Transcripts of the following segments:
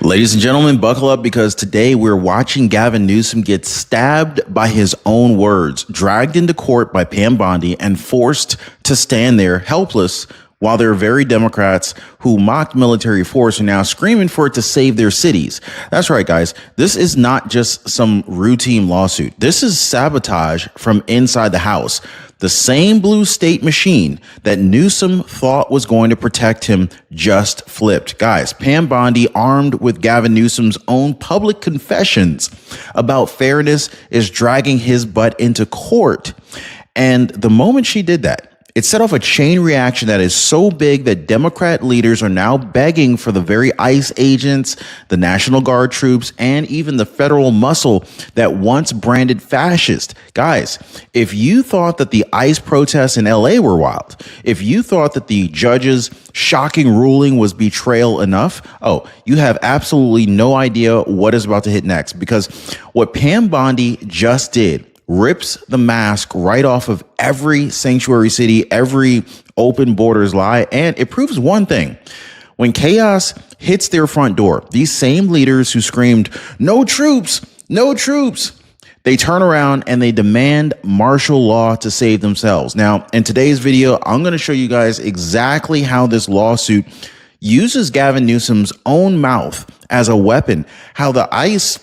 Ladies and gentlemen, buckle up because today we're watching Gavin Newsom get stabbed by his own words, dragged into court by Pam Bondi, and forced to stand there helpless while there are very Democrats who mocked military force are now screaming for it to save their cities. That's right, guys. This is not just some routine lawsuit. This is sabotage from inside the House. The same blue state machine that Newsom thought was going to protect him just flipped. Guys, Pam Bondi, armed with Gavin Newsom's own public confessions about fairness, is dragging his butt into court. And the moment she did that, it set off a chain reaction that is so big that Democrat leaders are now begging for the very ICE agents, the National Guard troops, and even the federal muscle that once branded fascist. Guys, if you thought that the ICE protests in LA were wild, if you thought that the judge's shocking ruling was betrayal enough, you have absolutely no idea what is about to hit next, because what Pam Bondi just did rips the mask right off of every sanctuary city, every open borders lie, and it proves one thing. When chaos hits their front door, these same leaders who screamed, "No troops, no troops," they turn around and they demand martial law to save themselves. Now, in today's video, I'm going to show you guys exactly how this lawsuit uses Gavin Newsom's own mouth as a weapon, how the ICE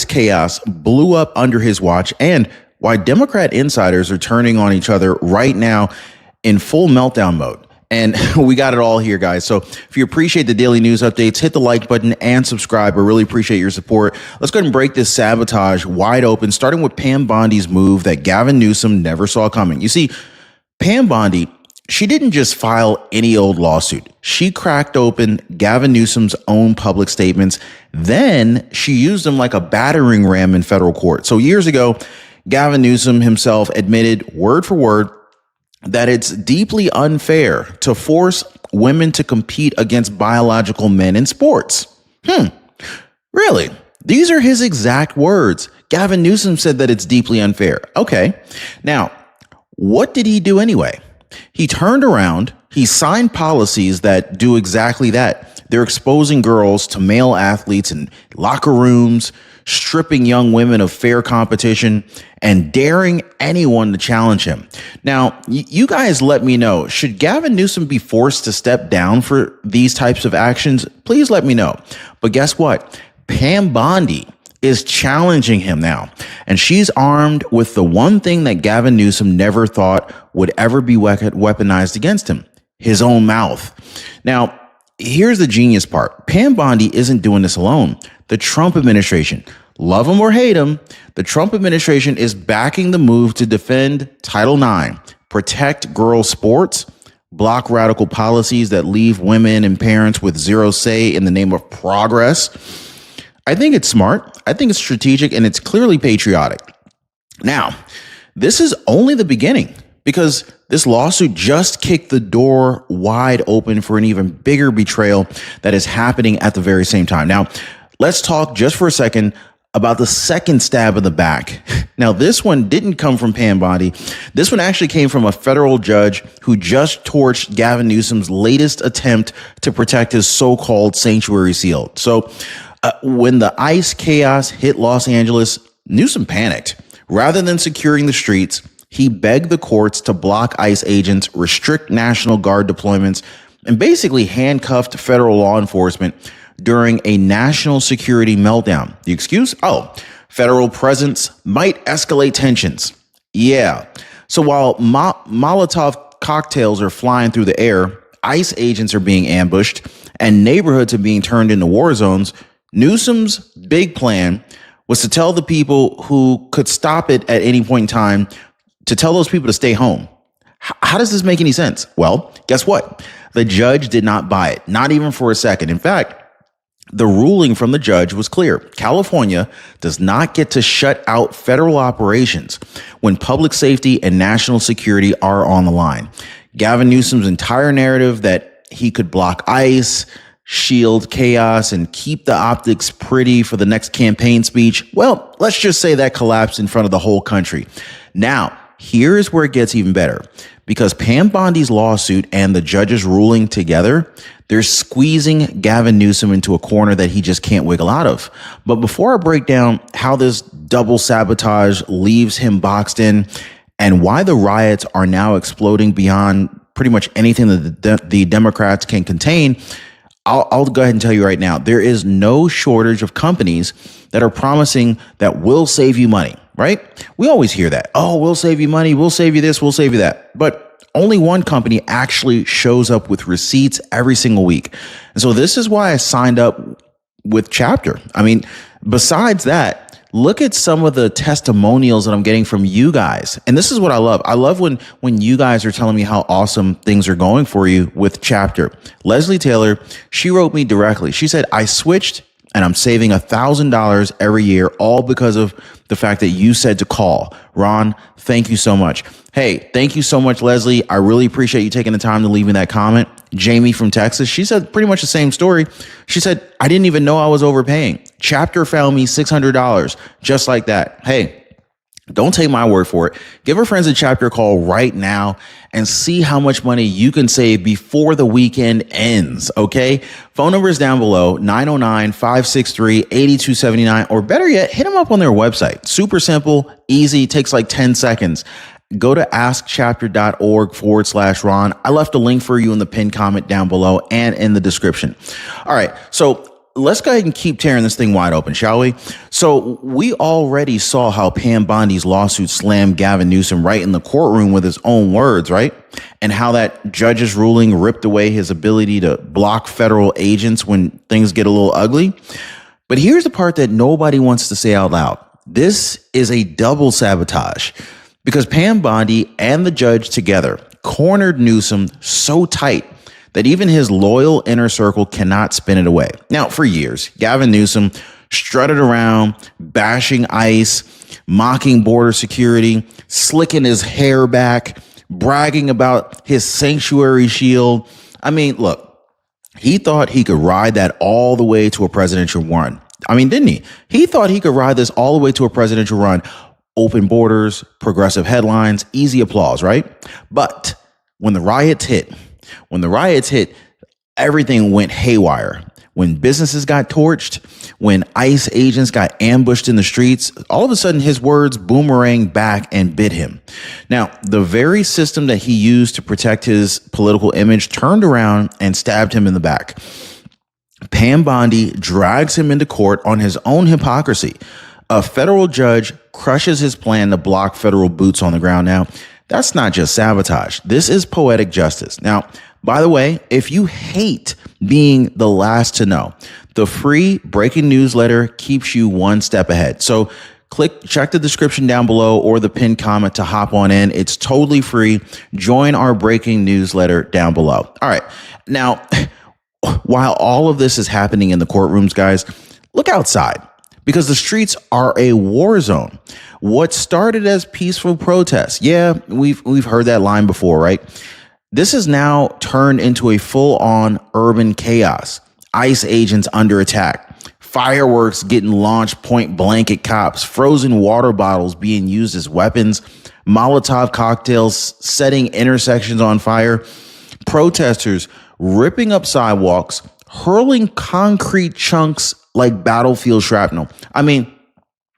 chaos blew up under his watch, and why Democrat insiders are turning on each other right now in full meltdown mode. And we got it all here, guys. So if you appreciate the daily news updates, hit the like button and subscribe. I really appreciate your support. Let's go ahead and break this sabotage wide open, starting with Pam Bondi's move that Gavin Newsom never saw coming. You see, Pam Bondi, she didn't just file any old lawsuit. She cracked open Gavin Newsom's own public statements. Then she used them like a battering ram in federal court. So years ago, Gavin Newsom himself admitted word for word that it's deeply unfair to force women to compete against biological men in sports. Really? These are his exact words. Gavin Newsom said that it's deeply unfair. Okay. Now, what did he do anyway? He turned around, he signed policies that do exactly that. They're exposing girls to male athletes in locker rooms, stripping young women of fair competition, and daring anyone to challenge him. Now, you guys let me know, should Gavin Newsom be forced to step down for these types of actions? Please let me know. But guess what? Pam Bondi is challenging him now, and she's armed with the one thing that Gavin Newsom never thought would ever be weaponized against him: his own mouth. Now, here's the genius part. Pam Bondi isn't doing this alone. The Trump administration, love him or hate him, the Trump administration is backing the move to defend Title IX, protect girls' sports, block radical policies that leave women and parents with zero say in the name of progress. I think it's smart, I think it's strategic, and it's clearly patriotic. Now, this is only the beginning, because this lawsuit just kicked the door wide open for an even bigger betrayal that is happening at the very same time. Now, let's talk just for a second about the second stab in the back. Now, this one didn't come from Pam Bondi. This one actually came from a federal judge who just torched Gavin Newsom's latest attempt to protect his so-called sanctuary seal. So, when the ICE chaos hit Los Angeles, Newsom panicked. Rather than securing the streets, he begged the courts to block ICE agents, restrict National Guard deployments, and basically handcuffed federal law enforcement during a national security meltdown. The excuse? Federal presence might escalate tensions. Yeah. So while Molotov cocktails are flying through the air, ICE agents are being ambushed, and neighborhoods are being turned into war zones, Newsom's big plan was to tell the people who could stop it at any point in time to tell those people to stay home. How does this make any sense? Well, guess what? The judge did not buy it, not even for a second. In fact, the ruling from the judge was clear. California does not get to shut out federal operations when public safety and national security are on the line. Gavin Newsom's entire narrative that he could block ICE, shield chaos, and keep the optics pretty for the next campaign speech, well, let's just say that collapsed in front of the whole country. Now, here's where it gets even better. Because Pam Bondi's lawsuit and the judge's ruling together, They're squeezing Gavin Newsom into a corner that he just can't wiggle out of. But before I break down how this double sabotage leaves him boxed in and why the riots are now exploding beyond pretty much anything that the Democrats can contain, I'll go ahead and tell you right now, there is no shortage of companies that are promising that we'll save you money, right? We always hear that. Oh, we'll save you money. We'll save you this. We'll save you that. But only one company actually shows up with receipts every single week. And so this is why I signed up with Chapter. I mean, besides that, look at some of the testimonials that I'm getting from you guys. And this is what I love. I love when you guys are telling me how awesome things are going for you with Chapter. Leslie Taylor, she wrote me directly. She said, I switched and I'm saving $1,000 every year, all because of the fact that you said to call. Ron, thank you so much. Hey, thank you so much, Leslie. I really appreciate you taking the time to leave me that comment. Jamie from Texas, she said pretty much the same story. She said, I didn't even know I was overpaying. Chapter found me $600, just like that. Hey, don't take my word for it. Give our friends at Chapter a call right now and see how much money you can save before the weekend ends, okay? Phone number is down below, 909-563-8279, or better yet, hit them up on their website. Super simple, easy, takes like 10 seconds. Go to askchapter.org/Ron. I left a link for you in the pinned comment down below and in the description. All right, so let's go ahead and keep tearing this thing wide open, shall we? So we already saw how Pam Bondi's lawsuit slammed Gavin Newsom right in the courtroom with his own words, right? And how that judge's ruling ripped away his ability to block federal agents when things get a little ugly. But here's the part that nobody wants to say out loud. This is a double sabotage because Pam Bondi and the judge together cornered Newsom so tight that even his loyal inner circle cannot spin it away. Now, for years, Gavin Newsom strutted around, bashing ICE, mocking border security, slicking his hair back, bragging about his sanctuary shield. I mean, look, he thought he could ride that all the way to a presidential run. I mean, didn't he? He thought he could ride this all the way to a presidential run. Open borders, progressive headlines, easy applause, right? But when the riots hit, everything went haywire. When businesses got torched, when ICE agents got ambushed in the streets, all of a sudden his words boomeranged back and bit him. Now, the very system that he used to protect his political image turned around and stabbed him in the back. Pam Bondi drags him into court on his own hypocrisy. A federal judge crushes his plan to block federal boots on the ground. Now, that's not just sabotage. This is poetic justice. Now, by the way, if you hate being the last to know, the free breaking newsletter keeps you one step ahead. So check the description down below or the pinned comment to hop on in. It's totally free. Join our breaking newsletter down below. All right. Now, while all of this is happening in the courtrooms, guys, look outside because the streets are a war zone. What started as peaceful protests, yeah, we've heard that line before, right? This has now turned into a full-on urban chaos. ICE agents under attack, fireworks getting launched point blank at cops, frozen water bottles being used as weapons, Molotov cocktails setting intersections on fire, protesters ripping up sidewalks, hurling concrete chunks like battlefield shrapnel. I mean,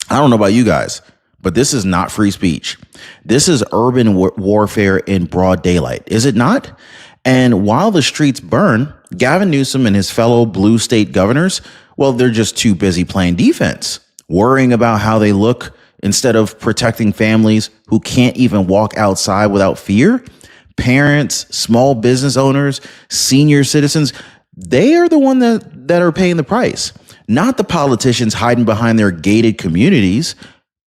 I don't know about you guys, but this is not free speech. This is urban warfare in broad daylight, is it not? And while the streets burn, Gavin Newsom and his fellow blue state governors, well, they're just too busy playing defense, worrying about how they look instead of protecting families who can't even walk outside without fear. Parents, small business owners, senior citizens, they are the one that are paying the price, not the politicians hiding behind their gated communities.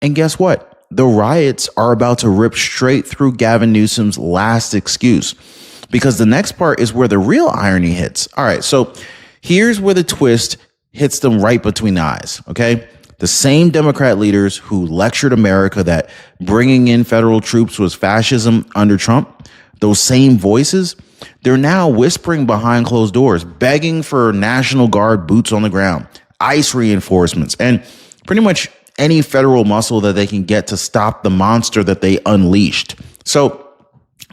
And guess what? The riots are about to rip straight through Gavin Newsom's last excuse, because the next part is where the real irony hits. All right, so here's where the twist hits them right between the eyes, okay? The same Democrat leaders who lectured America that bringing in federal troops was fascism under Trump, those same voices, they're now whispering behind closed doors, begging for National Guard boots on the ground, ICE reinforcements, and pretty much any federal muscle that they can get to stop the monster that they unleashed. So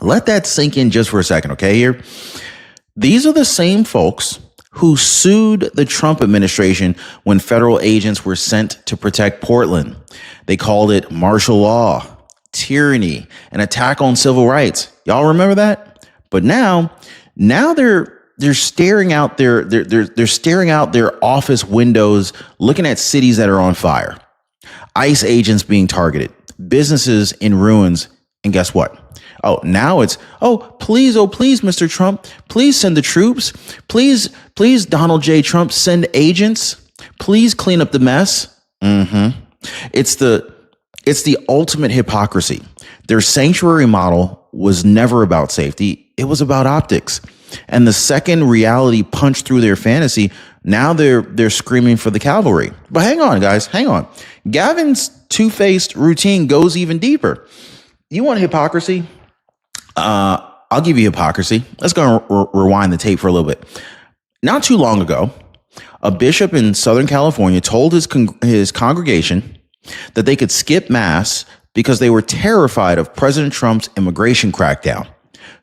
let that sink in just for a second, okay, here. These are the same folks who sued the Trump administration when federal agents were sent to protect Portland. They called it martial law, tyranny, an attack on civil rights. Y'all remember that? But now they're staring out they're staring out their office windows, looking at cities that are on fire, ICE agents being targeted, businesses in ruins, and guess what? Oh, now it's, oh, please, Mr. Trump, please send the troops. Please, Donald J. Trump, send agents. Please clean up the mess. It's the ultimate hypocrisy. Their sanctuary model was never about safety. It was about optics. And the second reality punched through their fantasy, now they're screaming for the cavalry. But hang on, guys, hang on. Gavin's two-faced routine goes even deeper. You want hypocrisy? I'll give you hypocrisy. Let's go and rewind the tape for a little bit. Not too long ago, a bishop in Southern California told his congregation that they could skip mass because they were terrified of President Trump's immigration crackdown.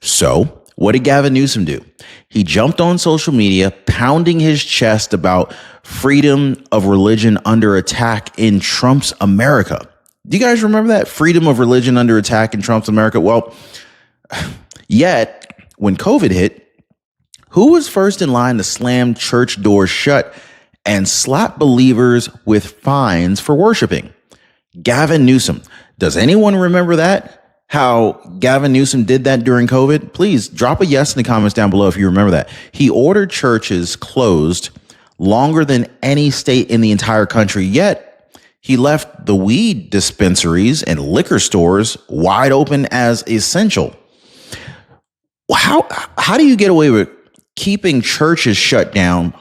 So what did Gavin Newsom do? He jumped on social media, pounding his chest about freedom of religion under attack in Trump's America. Do you guys remember that? Freedom of religion under attack in Trump's America? Well, yet, when COVID hit, who was first in line to slam church doors shut and slap believers with fines for worshiping? Gavin Newsom. Does anyone remember that? How Gavin Newsom did that during COVID? Please drop a yes in the comments down below if you remember that. He ordered churches closed longer than any state in the entire country, yet he left the weed dispensaries and liquor stores wide open as essential. How do you get away with keeping churches shut down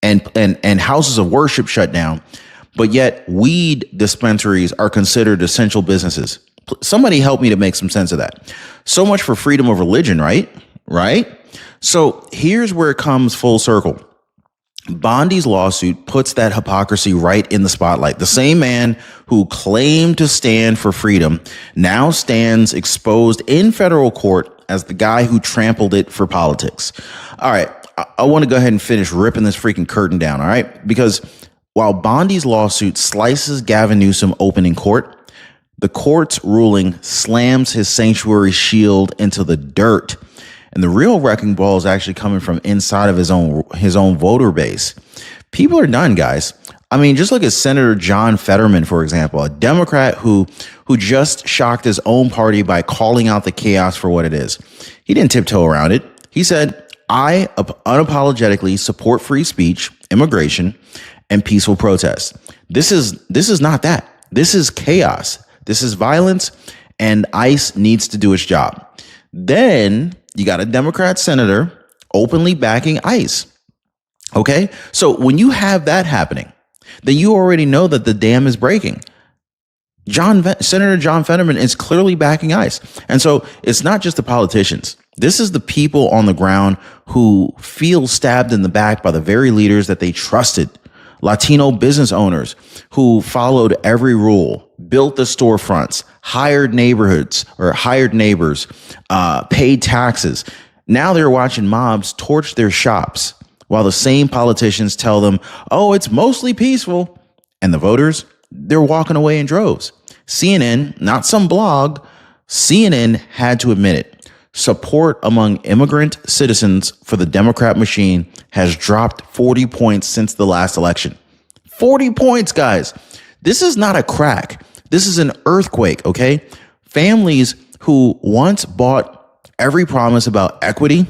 and houses of worship shut down, but yet weed dispensaries are considered essential businesses? Somebody help me to make some sense of that. So much for freedom of religion, right? So here's where it comes full circle. Bondi's lawsuit puts that hypocrisy right in the spotlight. The same man who claimed to stand for freedom now stands exposed in federal court as the guy who trampled it for politics. All right, I want to go ahead and finish ripping this freaking curtain down, all right? Because while Bondi's lawsuit slices Gavin Newsom open in court, the court's ruling slams his sanctuary shield into the dirt. And the real wrecking ball is actually coming from inside of his own voter base. People are done, guys. I mean, just look at Senator John Fetterman, for example, a Democrat who just shocked his own party by calling out the chaos for what it is. He didn't tiptoe around it. He said, I unapologetically support free speech, immigration, and peaceful protest. This is not that. This is chaos. This is violence, and ICE needs to do its job. Then you got a Democrat senator openly backing ICE. Okay, so when you have that happening, then you already know that the dam is breaking. Senator John Fetterman is clearly backing ICE. And so it's not just the politicians. This is the people on the ground who feel stabbed in the back by the very leaders that they trusted. Latino business owners who followed every rule, built the storefronts, hired neighbors, paid taxes. Now they're watching mobs torch their shops while the same politicians tell them, oh, it's mostly peaceful. And the voters, they're walking away in droves. CNN, not some blog, CNN had to admit it. Support among immigrant citizens for the Democrat machine has dropped 40 points since the last election. 40 points, guys. This is not a crack. This is an earthquake, okay? Families who once bought every promise about equity,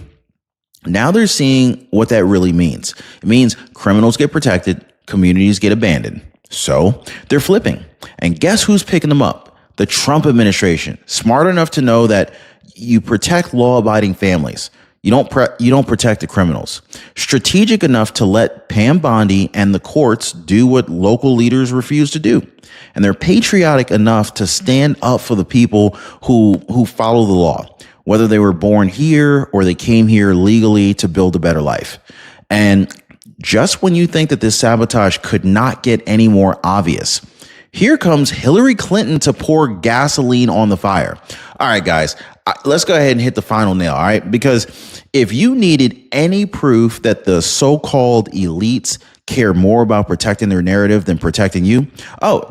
now they're seeing what that really means. It means criminals get protected, communities get abandoned. So they're flipping. And guess who's picking them up? The Trump administration, smart enough to know that you protect law-abiding families. You don't protect the criminals. Strategic enough to let Pam Bondi and the courts do what local leaders refuse to do. And they're patriotic enough to stand up for the people who follow the law, whether they were born here or they came here legally to build a better life. And just when you think that this sabotage could not get any more obvious, here comes Hillary Clinton to pour gasoline on the fire. All right, guys, let's go ahead and hit the final nail. All right, because If you needed any proof that the so-called elites care more about protecting their narrative than protecting you,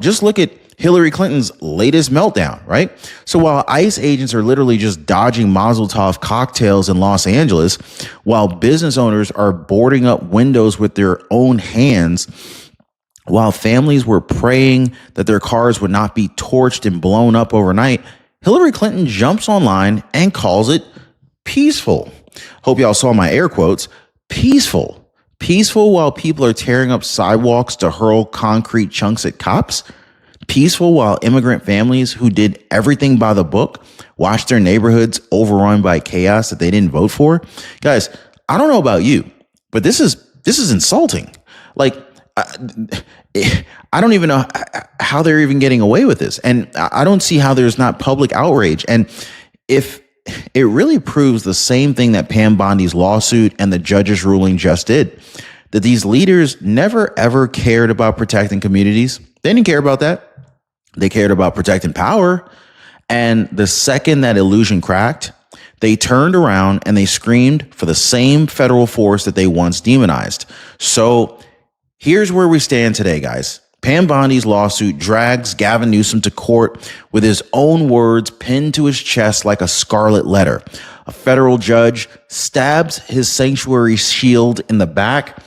just look at Hillary Clinton's latest meltdown, right? So while ICE agents are literally just dodging Molotov cocktails in Los Angeles, while business owners are boarding up windows with their own hands, while families were praying that their cars would not be torched and blown up overnight, Hillary Clinton jumps online and calls it peaceful. Hope y'all saw my air quotes. Peaceful. Peaceful while people are tearing up sidewalks to hurl concrete chunks at cops. Peaceful while immigrant families who did everything by the book watched their neighborhoods overrun by chaos that they didn't vote for. Guys, I don't know about you, but this is insulting. Like, I don't even know how they're even getting away with this. And I don't see how there's not public outrage. And if it really proves the same thing that Pam Bondi's lawsuit and the judge's ruling just did, that these leaders never, ever cared about protecting communities. They didn't care about that. They cared about protecting power. And the second that illusion cracked, they turned around and they screamed for the same federal force that they once demonized. So here's where we stand today, guys. Pam Bondi's lawsuit drags Gavin Newsom to court with his own words pinned to his chest like a scarlet letter. A federal judge stabs his sanctuary shield in the back,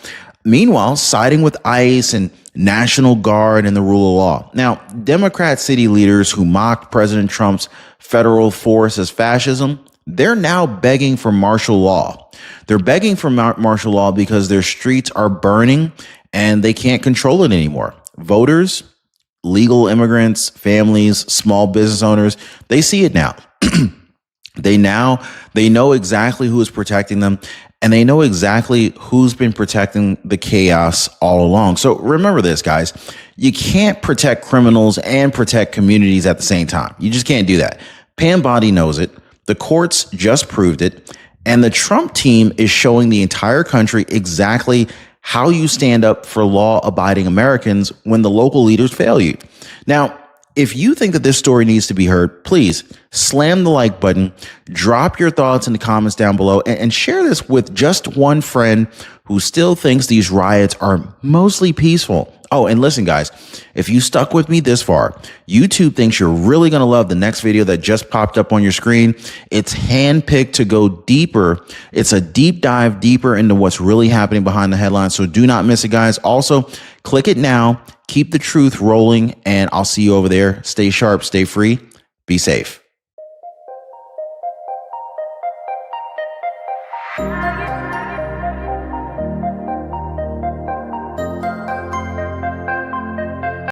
meanwhile siding with ICE and National Guard and the rule of law. Now, Democrat city leaders who mocked President Trump's federal force as fascism, they're now begging for martial law. They're begging for martial law because their streets are burning and they can't control it anymore. Voters, legal immigrants, families, small business owners, they see it now. They know exactly who is protecting them, and they know exactly who's been protecting the chaos all along. So remember this, guys. You can't protect criminals and protect communities at the same time. You just can't do that. Pam Bondi knows it. The courts just proved it. And the Trump team is showing the entire country exactly how you stand up for law-abiding Americans when the local leaders fail you. Now, if you think that this story needs to be heard, please slam the like button, drop your thoughts in the comments down below, and share this with just one friend who still thinks these riots are mostly peaceful. Oh, and listen, guys, if you stuck with me this far, YouTube thinks you're really going to love the next video that just popped up on your screen. It's handpicked to go deeper. It's a deep dive deeper into what's really happening behind the headlines. So do not miss it, guys. Also, click it now. Keep the truth rolling, and I'll see you over there. Stay sharp, stay free, be safe.